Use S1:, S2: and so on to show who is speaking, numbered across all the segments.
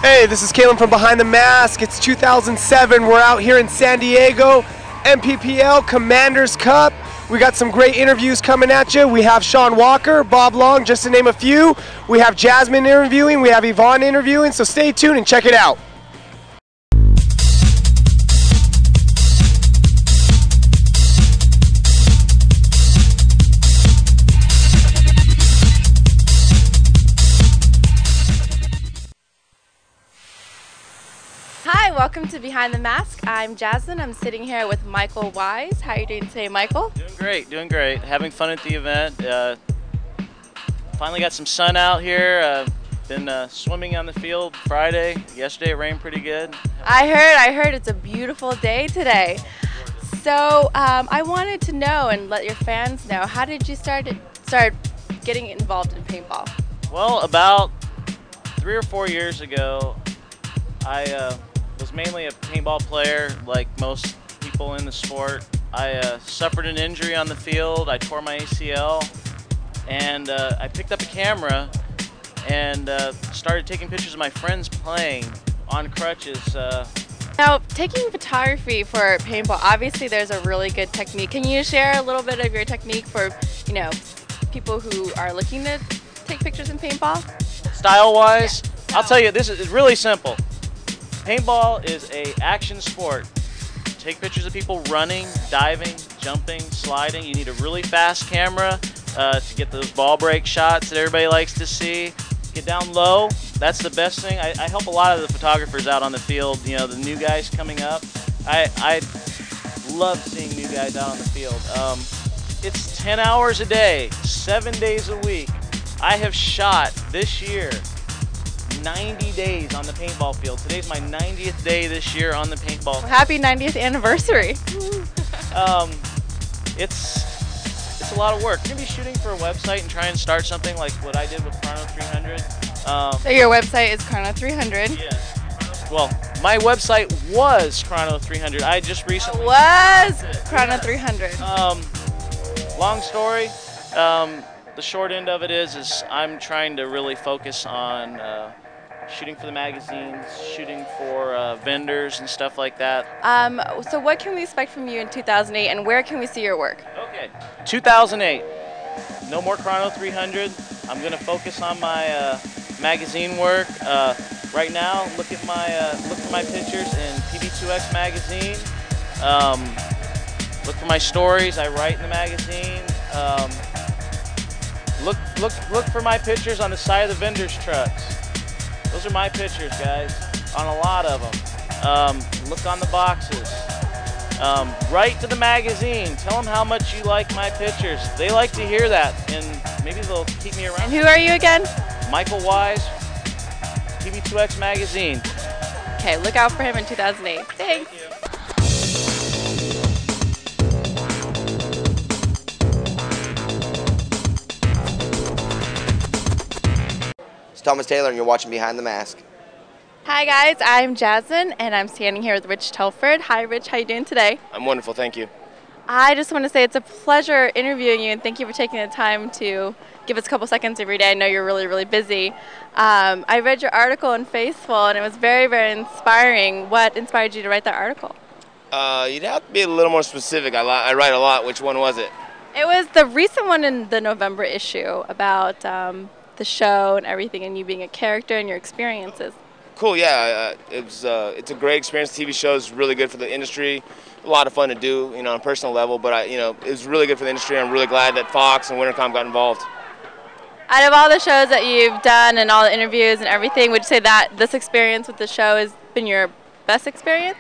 S1: Hey, this is Kalen from Behind the Mask. It's 2007. We're out here in San Diego, MPPL Commanders Cup. We got some great interviews coming at you. We have Sean Walker, Bob Long, just to name a few. We have Jasmine interviewing. We have Yvonne interviewing. So stay tuned and check it out.
S2: Hi, welcome to Behind the Mask. I'm Jasmine. I'm sitting here with Michael Wise. How are you doing today, Michael?
S3: Doing great, doing great. Having fun at the event. Finally got some sun out here. Been swimming on the field Friday. Yesterday it rained pretty good.
S2: I heard it's a beautiful day today. So I wanted to know and let your fans know, how did you start getting involved in paintball?
S3: Well, about 3 or 4 years ago, I was mainly a paintball player, like most people in the sport. I suffered an injury on the field. I tore my ACL, and I picked up a camera and started taking pictures of my friends playing on crutches.
S2: Now, taking photography for paintball, obviously there's a really good technique. Can you share a little bit of your technique for, people who are looking to take pictures in paintball?
S3: Style-wise, yeah. I'll tell you, this is really simple. Paintball is an action sport. Take pictures of people running, diving, jumping, sliding. You need a really fast camera to get those ball break shots that everybody likes to see. Get down low. That's the best thing. I help a lot of the photographers out on the field, the new guys coming up. I love seeing new guys out on the field. It's 10 hours a day, 7 days a week. I have shot this year 90 days on the paintball field. Today's my 90th day this year on the paintball field.
S2: Happy 90th anniversary.
S3: It's a lot of work. We're going to be shooting for a website and try and start something like what I did with Chrono 300.
S2: So your website is Chrono 300?
S3: Yeah. Well, my website was Chrono 300. I just recently...
S2: Chrono 300.
S3: Long story. The short end of it is I'm trying to really focus on shooting for the magazines, shooting for vendors and stuff like that.
S2: So what can we expect from you in 2008, and where can we see your work?
S3: Okay, 2008. No more Chrono 300. I'm going to focus on my magazine work. Right now, look for my pictures in PB2X magazine. Look for my stories I write in the magazine. Look for my pictures on the side of the vendors' trucks. Those are my pictures, guys, on a lot of them. Look on the boxes. Write to the magazine. Tell them how much you like my pictures. They like to hear that, and maybe they'll keep me around.
S2: And who are you again?
S3: Michael Wise, PB2X magazine.
S2: Okay, look out for him in 2008. Thanks.
S3: Thank you.
S4: Thomas Taylor, and you're watching Behind the Mask.
S2: Hi guys, I'm Jasmine, and I'm standing here with Rich Telford. Hi Rich, how you doing today?
S5: I'm wonderful, thank you.
S2: I just want to say it's a pleasure interviewing you, and thank you for taking the time to give us a couple seconds every day. I know you're really, really busy. I read your article in Faithful, and it was very, very inspiring. What inspired you to write that article?
S5: You'd have to be a little more specific. I write a lot. Which one was it?
S2: It was the recent one in the November issue about the show and everything, and you being a character and your experiences.
S5: Cool, yeah. It's a great experience. The TV show is really good for the industry. A lot of fun to do, on a personal level. But it was really good for the industry. I'm really glad that Fox and Wintercom got involved.
S2: Out of all the shows that you've done and all the interviews and everything, would you say that this experience with the show has been your best experience?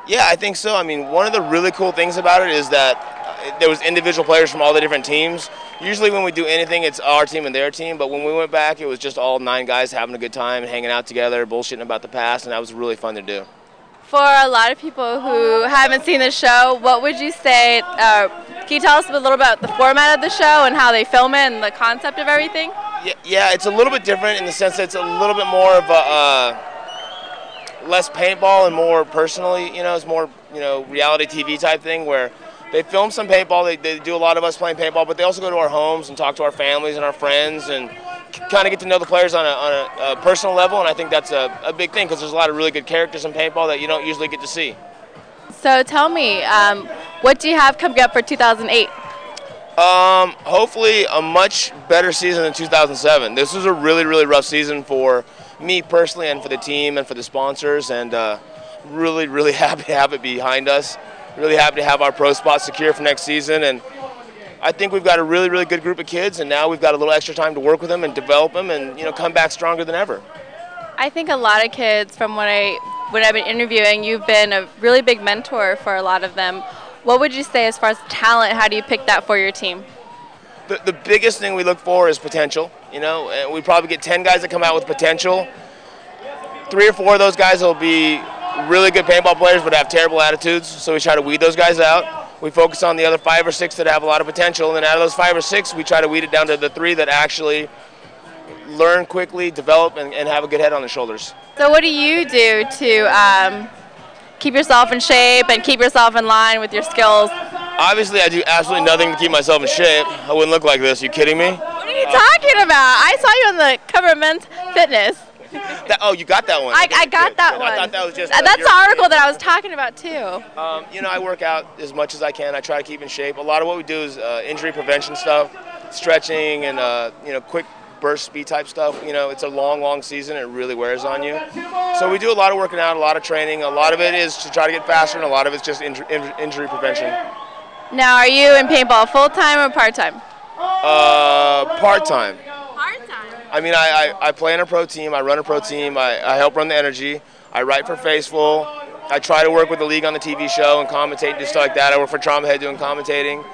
S5: Yeah, I think so. I mean, one of the really cool things about it is that there was individual players from all the different teams. Usually when we do anything, it's our team and their team, but when we went back, it was just all 9 guys having a good time and hanging out together, bullshitting about the past, and that was really fun to do.
S2: For a lot of people who haven't seen the show, what would you say Can you tell us a little about the format of the show and how they film it and the concept of everything?
S5: Yeah, it's a little bit different in the sense that it's a little bit more of a less paintball and more personally, it's more, reality TV type thing where they film some paintball. They do a lot of us playing paintball, but they also go to our homes and talk to our families and our friends and kind of get to know the players on a personal level, and I think that's a big thing because there's a lot of really good characters in paintball that you don't usually get to see.
S2: So tell me, what do you have coming up for 2008?
S5: Hopefully a much better season than 2007. This was a really, really rough season for me personally and for the team and for the sponsors, and really, really happy to have it behind us. Really happy to have our pro spot secure for next season, and I think we've got a really, really good group of kids, and now we've got a little extra time to work with them and develop them and come back stronger than ever.
S2: I think a lot of kids, from when I've been interviewing, you've been a really big mentor for a lot of them. What would you say as far as talent? How do you pick that for your team?
S5: The biggest thing we look for is potential. And we probably get 10 guys that come out with potential. 3 or 4 of those guys will be really good paintball players but have terrible attitudes, so we try to weed those guys out. We focus on the other 5 or 6 that have a lot of potential, and then out of those 5 or 6, we try to weed it down to the 3 that actually learn quickly, develop, and have a good head on their shoulders.
S2: So what do you do to keep yourself in shape and keep yourself in line with your skills?
S5: Obviously, I do absolutely nothing to keep myself in shape. I wouldn't look like this. You kidding me?
S2: What are you talking about? I saw you on the cover of Men's Fitness.
S5: Oh, you got that one.
S2: I got that one.
S5: I thought that was just.
S2: That's the article that I was talking about too.
S5: I work out as much as I can. I try to keep in shape. A lot of what we do is injury prevention stuff, stretching, and quick burst speed type stuff. It's a long, long season. It really wears on you. So we do a lot of working out, a lot of training. A lot of it is to try to get faster, and a lot of it's just injury prevention.
S2: Now, are you in paintball full-time or part-time?
S5: Part-time.
S2: Part-time?
S5: I mean, I play in a pro team. I run a pro team. I help run the energy. I write for Faceful. I try to work with the league on the TV show and commentate and do stuff like that. I work for Trauma Head doing commentating.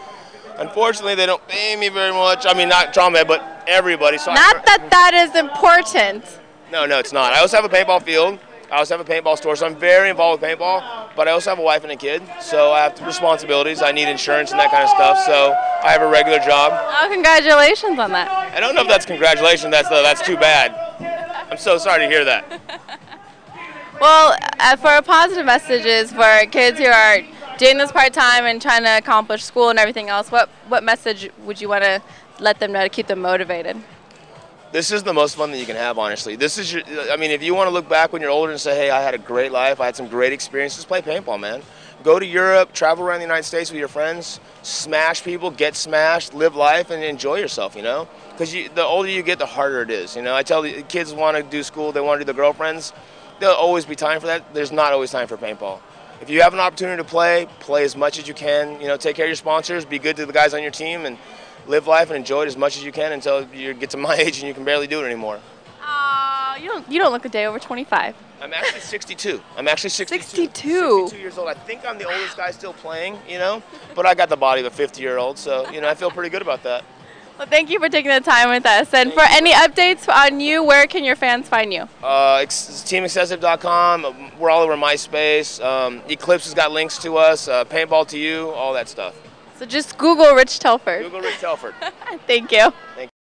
S5: Unfortunately, they don't pay me very much. I mean, not Trauma Head, but everybody. So
S2: not that is important.
S5: No, it's not. I also have a paintball field. I also have a paintball store, so I'm very involved with paintball, but I also have a wife and a kid, so I have responsibilities. I need insurance and that kind of stuff, so I have a regular job.
S2: Oh, congratulations on that.
S5: I don't know if that's congratulations. That's too bad. I'm so sorry to hear that.
S2: Well, for positive messages for kids who are doing this part-time and trying to accomplish school and everything else, what message would you want to let them know to keep them motivated?
S5: This is the most fun that you can have, honestly. If you want to look back when you're older and say, hey, I had a great life, I had some great experiences, play paintball, man. Go to Europe, travel around the United States with your friends, smash people, get smashed, live life, and enjoy yourself, Because the older you get, the harder it is, I tell the kids want to do school, they want to do their girlfriends, there'll always be time for that. There's not always time for paintball. If you have an opportunity to play as much as you can, take care of your sponsors, be good to the guys on your team, and live life and enjoy it as much as you can until you get to my age and you can barely do it anymore.
S2: You don't look a day over 25.
S5: I'm actually 62. I'm actually 62. 62 years old. I think I'm the oldest guy still playing, but I got the body of a 50-year-old, so, I feel pretty good about that.
S2: Well, thank you for taking the time with us. And for any updates on you, where can your fans find you?
S5: TeamExcessive.com. We're all over MySpace. Eclipse has got links to us. Paintball to You, all that stuff.
S2: So just Google Rich Telford.
S5: Google Rich Telford.
S2: Thank you.
S5: Thank you.